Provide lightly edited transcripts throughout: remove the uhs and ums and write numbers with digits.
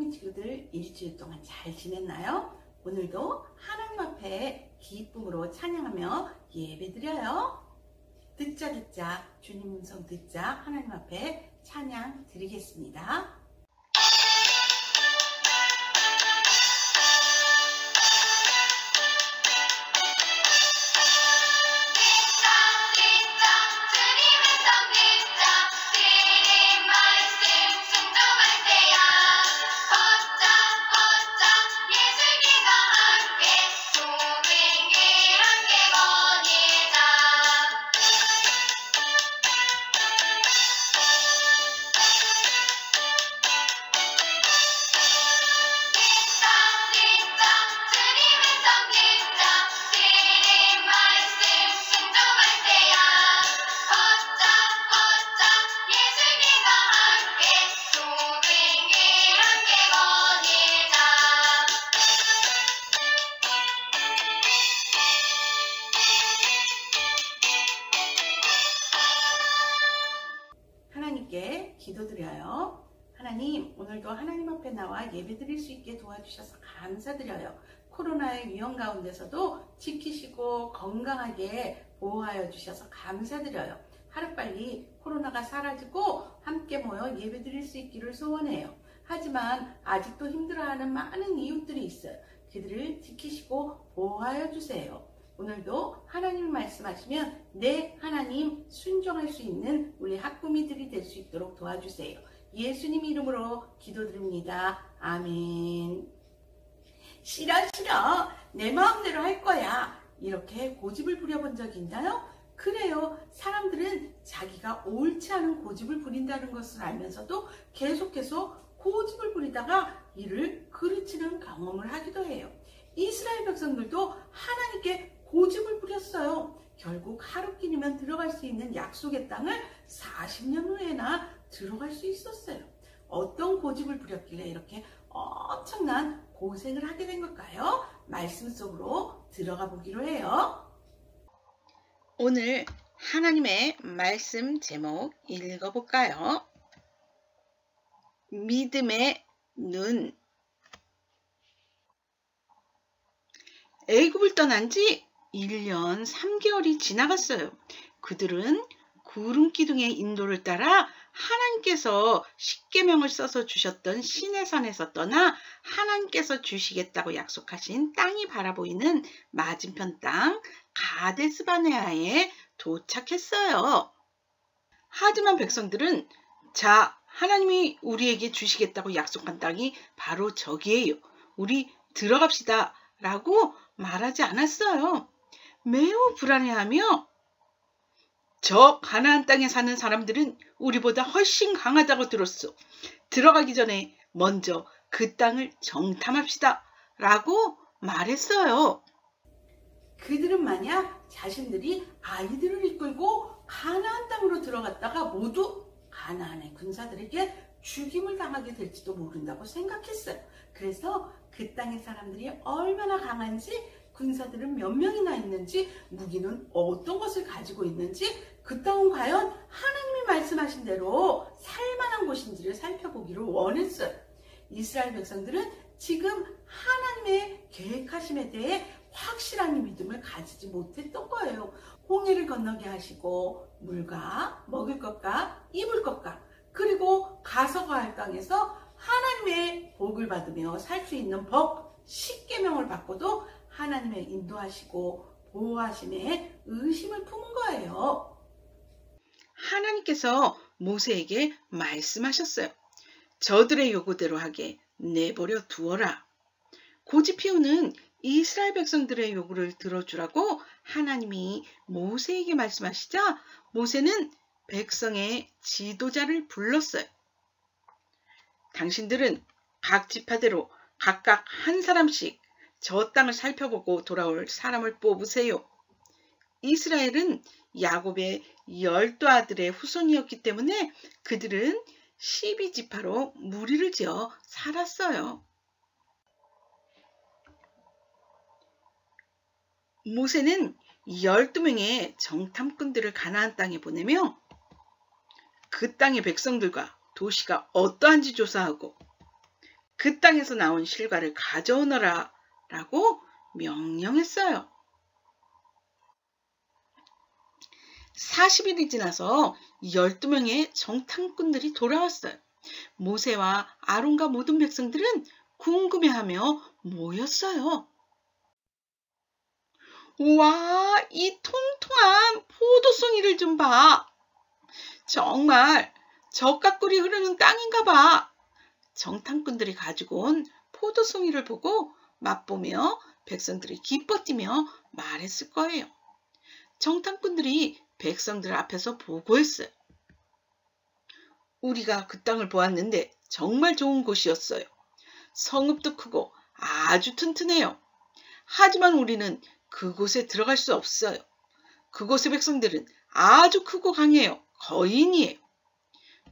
사랑하는 친구들, 일주일 동안 잘 지냈나요? 오늘도 하나님 앞에 기쁨으로 찬양하며 예배드려요. 듣자 주님 음성 듣자 하나님 앞에 찬양 드리겠습니다. 하나님께 기도드려요. 하나님, 오늘도 하나님 앞에 나와 예배드릴 수 있게 도와주셔서 감사드려요. 코로나의 위험 가운데서도 지키시고 건강하게 보호하여 주셔서 감사드려요. 하루빨리 코로나가 사라지고 함께 모여 예배드릴 수 있기를 소원해요. 하지만 아직도 힘들어하는 많은 이웃들이 있어요. 그들을 지키시고 보호하여 주세요. 오늘도 하나님 말씀하시면 네, 하나님 순종할 수 있는 우리 학구미들이 될 수 있도록 도와주세요. 예수님 이름으로 기도드립니다. 아멘. 싫어 내 마음대로 할 거야, 이렇게 고집을 부려본 적이 있나요? 그래요. 사람들은 자기가 옳지 않은 고집을 부린다는 것을 알면서도 계속해서 고집을 부리다가 이를 그르치는 경험을 하기도 해요. 이스라엘 백성들도 하나님께 고집을 부렸어요. 결국 하루끼리면 들어갈 수 있는 약속의 땅을 40년 후에나 들어갈 수 있었어요. 어떤 고집을 부렸길래 이렇게 엄청난 고생을 하게 된 걸까요? 말씀 속으로 들어가 보기로 해요. 오늘 하나님의 말씀 제목 읽어볼까요? 믿음의 눈. 애굽을 떠난 지 1년 3개월이 지나갔어요. 그들은 구름 기둥의 인도를 따라 하나님께서 십계명을 써서 주셨던 시내산에서 떠나 하나님께서 주시겠다고 약속하신 땅이 바라보이는 맞은편 땅 가데스바네아에 도착했어요. 하지만 백성들은 자, 하나님이 우리에게 주시겠다고 약속한 땅이 바로 저기예요. 우리 들어갑시다 라고 말하지 않았어요. 매우 불안해하며 저 가나안 땅에 사는 사람들은 우리보다 훨씬 강하다고 들었어. 들어가기 전에 먼저 그 땅을 정탐합시다 라고 말했어요. 그들은 만약 자신들이 아이들을 이끌고 가나안 땅으로 들어갔다가 모두 가나안의 군사들에게 죽임을 당하게 될지도 모른다고 생각했어요. 그래서 그 땅의 사람들이 얼마나 강한지, 군사들은 몇 명이나 있는지, 무기는 어떤 것을 가지고 있는지, 그 땅은 과연 하나님이 말씀하신 대로 살만한 곳인지를 살펴보기를 원했어요. 이스라엘 백성들은 지금 하나님의 계획하심에 대해 확실한 믿음을 가지지 못했던 거예요. 홍해를 건너게 하시고 물과 먹을 것과 입을 것과 그리고 가서 가할 땅에서 하나님의 복을 받으며 살 수 있는 법, 십계명을 받고도 하나님의 인도하시고 보호하심에 의심을 품은 거예요. 하나님께서 모세에게 말씀하셨어요. 저들의 요구대로 하게 내버려 두어라. 고집 피우는 이스라엘 백성들의 요구를 들어주라고 하나님이 모세에게 말씀하시자 모세는 백성의 지도자를 불렀어요. 당신들은 각 지파대로 각각 한 사람씩 저 땅을 살펴보고 돌아올 사람을 뽑으세요. 이스라엘은 야곱의 12 아들의 후손이었기 때문에 그들은 12지파로 무리를 지어 살았어요. 모세는 12명의 정탐꾼들을 가나안 땅에 보내며 그 땅의 백성들과 도시가 어떠한지 조사하고 그 땅에서 나온 실과를 가져오너라 라고 명령했어요. 40일이 지나서 12명의 정탐꾼들이 돌아왔어요. 모세와 아론과 모든 백성들은 궁금해하며 모였어요. 우와, 이 통통한 포도송이를 좀 봐. 정말 젖과 꿀이 흐르는 땅인가 봐. 정탐꾼들이 가지고 온 포도송이를 보고 맛보며 백성들이 기뻐 뛰며 말했을 거예요. 정탐꾼들이 백성들 앞에서 보고했어요. 우리가 그 땅을 보았는데 정말 좋은 곳이었어요. 성읍도 크고 아주 튼튼해요. 하지만 우리는 그곳에 들어갈 수 없어요. 그곳의 백성들은 아주 크고 강해요. 거인이에요.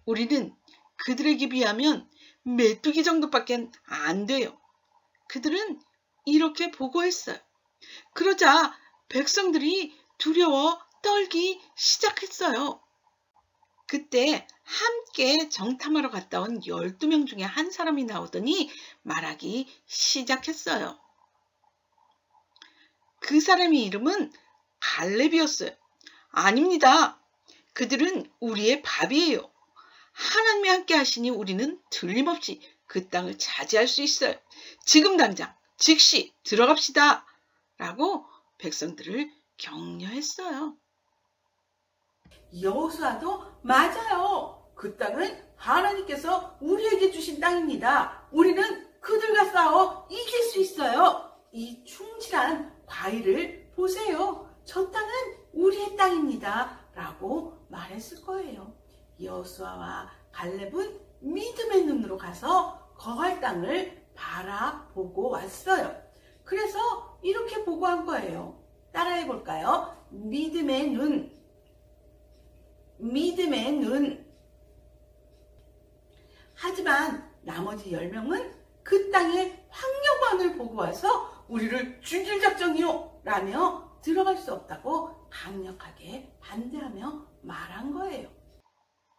우리는 그들에게 비하면 메뚜기 정도밖에 안 돼요. 그들은 이렇게 보고했어요. 그러자 백성들이 두려워 떨기 시작했어요. 그때 함께 정탐하러 갔다 온 12명 중에 한 사람이 나오더니 말하기 시작했어요. 그 사람의 이름은 갈렙이었어요. 아닙니다. 그들은 우리의 밥이에요. 하나님이 함께 하시니 우리는 틀림없이 그 땅을 차지할 수 있어요. 지금 당장 즉시 들어갑시다. 라고 백성들을 격려했어요. 여호수아도 맞아요. 그 땅은 하나님께서 우리에게 주신 땅입니다. 우리는 그들과 싸워 이길 수 있어요. 이 충실한 과일을 보세요. 저 땅은 우리의 땅입니다. 라고 말했을 거예요. 여호수아와 갈렙은 믿음의 눈으로 가서 거할 땅을 바라보고 왔어요. 그래서 이렇게 보고한 거예요. 따라해 볼까요? 믿음의 눈. 믿음의 눈. 하지만 나머지 10명은 그 땅의 황량만을 보고 와서 우리를 죽일 작정이요 라며 들어갈 수 없다고 강력하게 반대하며 말한 거예요.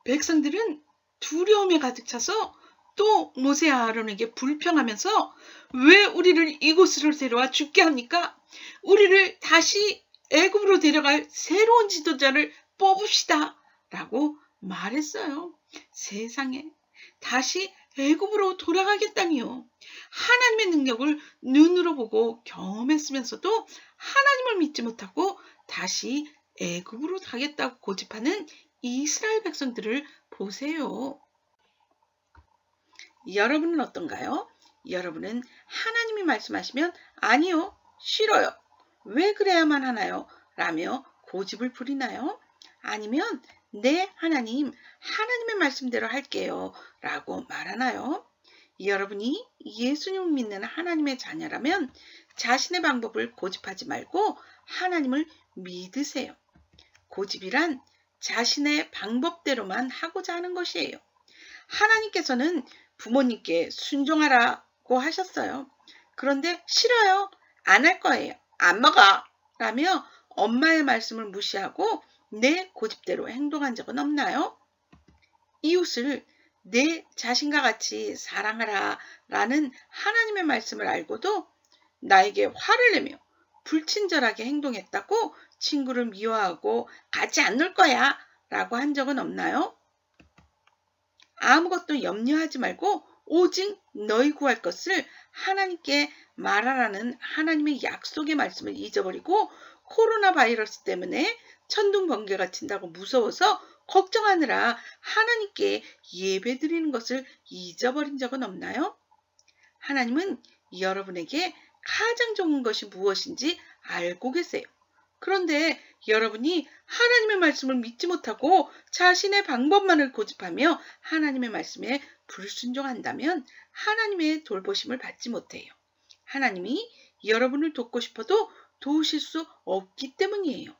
백성들은 두려움에 가득 차서 또 모세와 아론에게 불평하면서 왜 우리를 이곳으로 데려와 죽게 합니까? 우리를 다시 애굽으로 데려갈 새로운 지도자를 뽑읍시다 라고 말했어요. 세상에, 다시 애굽으로 돌아가겠다니요. 하나님의 능력을 눈으로 보고 경험했으면서도 하나님을 믿지 못하고 다시 애굽으로 가겠다고 고집하는 이스라엘 백성들을 보세요. 여러분은 어떤가요? 여러분은 하나님이 말씀하시면 아니요, 싫어요, 왜 그래야만 하나요? 라며 고집을 부리나요? 아니면 네, 하나님, 하나님의 말씀대로 할게요 라고 말하나요? 여러분이 예수님을 믿는 하나님의 자녀라면 자신의 방법을 고집하지 말고 하나님을 믿으세요. 고집이란 자신의 방법대로만 하고자 하는 것이에요. 하나님께서는 부모님께 순종하라고 하셨어요. 그런데 싫어요, 안 할 거예요, 안 먹어 라며 엄마의 말씀을 무시하고 내 고집대로 행동한 적은 없나요? 이웃을 내 자신과 같이 사랑하라 라는 하나님의 말씀을 알고도 나에게 화를 내며 불친절하게 행동했다고 친구를 미워하고 같이 안 놀 거야 라고 한 적은 없나요? 아무것도 염려하지 말고 오직 너희 구할 것을 하나님께 말하라는 하나님의 약속의 말씀을 잊어버리고 코로나 바이러스 때문에 천둥 번개가 친다고 무서워서 걱정하느라 하나님께 예배드리는 것을 잊어버린 적은 없나요? 하나님은 여러분에게 가장 좋은 것이 무엇인지 알고 계세요. 그런데 여러분이 하나님의 말씀을 믿지 못하고 자신의 방법만을 고집하며 하나님의 말씀에 불순종한다면 하나님의 돌보심을 받지 못해요. 하나님이 여러분을 돕고 싶어도 도우실 수 없기 때문이에요.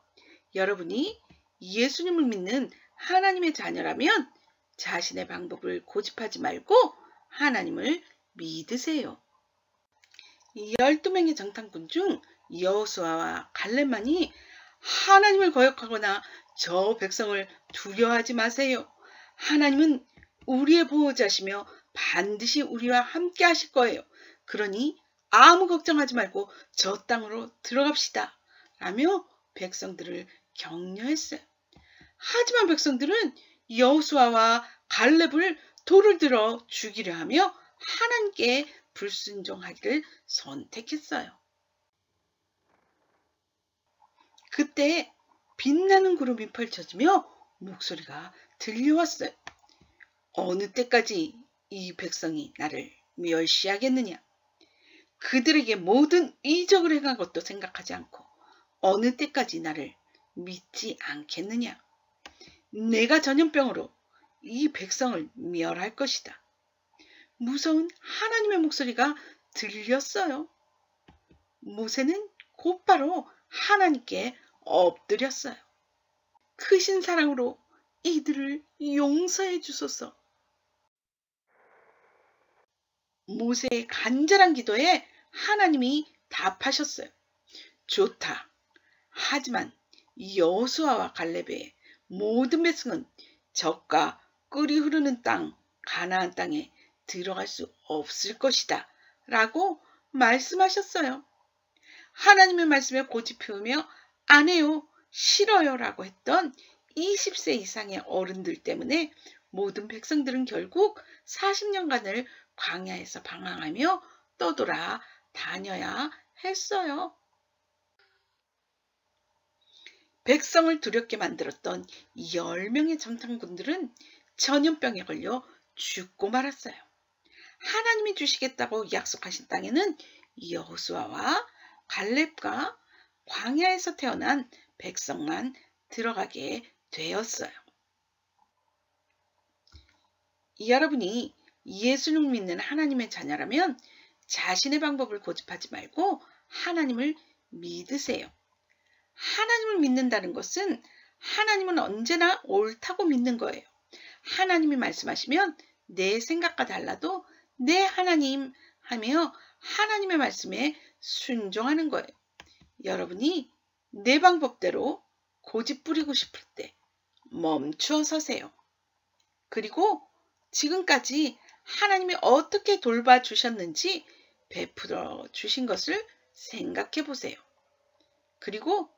여러분이 예수님을 믿는 하나님의 자녀라면 자신의 방법을 고집하지 말고 하나님을 믿으세요. 12명의 정탐꾼 중 여호수아와 갈렙만이 하나님을 거역하거나 저 백성을 두려워하지 마세요. 하나님은 우리의 보호자시며 반드시 우리와 함께 하실 거예요. 그러니 아무 걱정하지 말고 저 땅으로 들어갑시다. 라며 백성들을 격려했어요. 하지만 백성들은 여호수아와 갈렙을 돌을 들어 죽이려 하며 하나님께 불순종하기를 선택했어요. 그때 빛나는 구름이 펼쳐지며 목소리가 들려왔어요. 어느 때까지 이 백성이 나를 멸시하겠느냐? 그들에게 모든 이적을 행한 것도 생각하지 않고 어느 때까지 나를 믿지 않겠느냐? 내가 전염병으로 이 백성을 멸할 것이다. 무서운 하나님의 목소리가 들렸어요. 모세는 곧바로 하나님께 엎드렸어요. 크신 사랑으로 이들을 용서해 주소서. 모세의 간절한 기도에 하나님이 답하셨어요. 좋다. 하지만 여호수아와 갈렙의 모든 백성은 적과 꿀이 흐르는 땅 가나안 땅에 들어갈 수 없을 것이다 라고 말씀하셨어요. 하나님의 말씀에 고집 피우며 안 해요, 싫어요 라고 했던 20세 이상의 어른들 때문에 모든 백성들은 결국 40년간을 광야에서 방황하며 떠돌아 다녀야 했어요. 백성을 두렵게 만들었던 10명의 정탐꾼들은 전염병에 걸려 죽고 말았어요. 하나님이 주시겠다고 약속하신 땅에는 여호수아와 갈렙과 광야에서 태어난 백성만 들어가게 되었어요. 여러분이 예수를 믿는 하나님의 자녀라면 자신의 방법을 고집하지 말고 하나님을 믿으세요. 하나님을 믿는다는 것은 하나님은 언제나 옳다고 믿는 거예요. 하나님이 말씀하시면 내 생각과 달라도 네 하나님 하며 하나님의 말씀에 순종하는 거예요. 여러분이 내 방법대로 고집 부리고 싶을 때 멈추어 서세요. 그리고 지금까지 하나님이 어떻게 돌봐주셨는지 베풀어 주신 것을 생각해 보세요. 그리고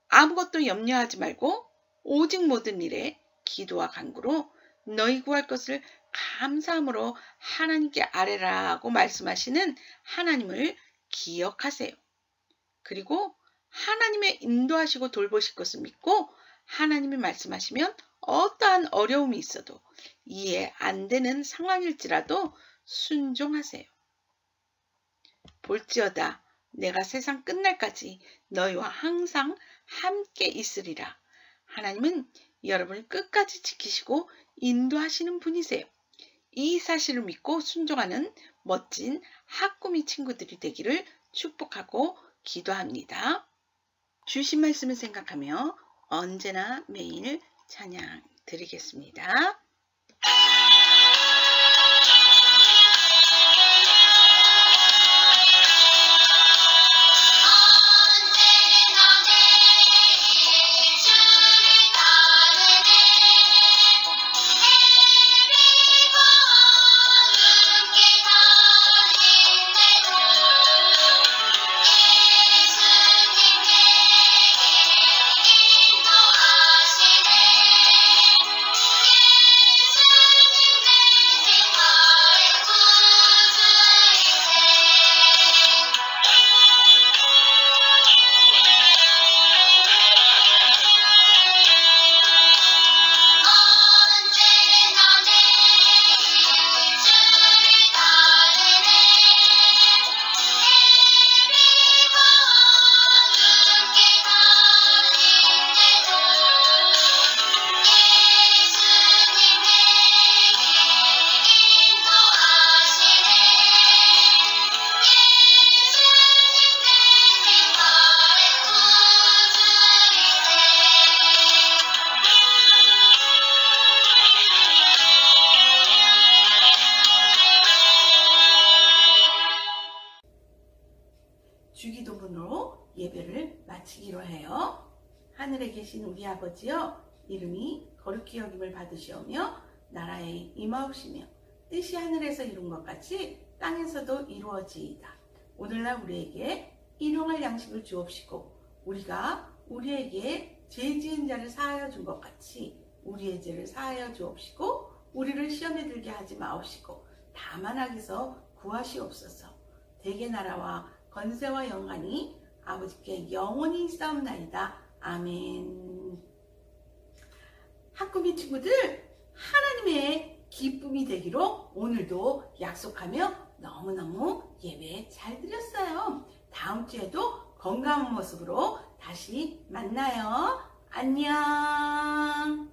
아무것도 염려하지 말고 오직 모든 일에 기도와 간구로 너희 구할 것을 감사함으로 하나님께 아뢰라고 말씀하시는 하나님을 기억하세요. 그리고 하나님의 인도하시고 돌보실 것을 믿고 하나님이 말씀하시면 어떠한 어려움이 있어도 이해 안 되는 상황일지라도 순종하세요. 볼지어다 내가 세상 끝날까지 너희와 항상 함께 있으리라. 하나님은 여러분을 끝까지 지키시고 인도하시는 분이세요. 이 사실을 믿고 순종하는 멋진 학구미 친구들이 되기를 축복하고 기도합니다. 주신 말씀을 생각하며 언제나 매일 찬양 드리겠습니다. 주기도문으로 예배를 마치기로 해요. 하늘에 계신 우리 아버지여, 이름이 거룩히 여김을 받으시오며 나라에 임하옵시며 뜻이 하늘에서 이룬 것 같이 땅에서도 이루어지이다. 오늘날 우리에게 일용할 양식을 주옵시고 우리가 우리에게 죄 지은 자를 사하여 준 것 같이 우리의 죄를 사하여 주옵시고 우리를 시험에 들게 하지 마옵시고 다만 악에서 구하시옵소서. 대개 나라와 건세와 영광이 아버지께 영원히 있사옵나이다. 아멘. 학구미 친구들, 하나님의 기쁨이 되기로 오늘도 약속하며 너무너무 예배 잘 드렸어요. 다음 주에도 건강한 모습으로 다시 만나요. 안녕.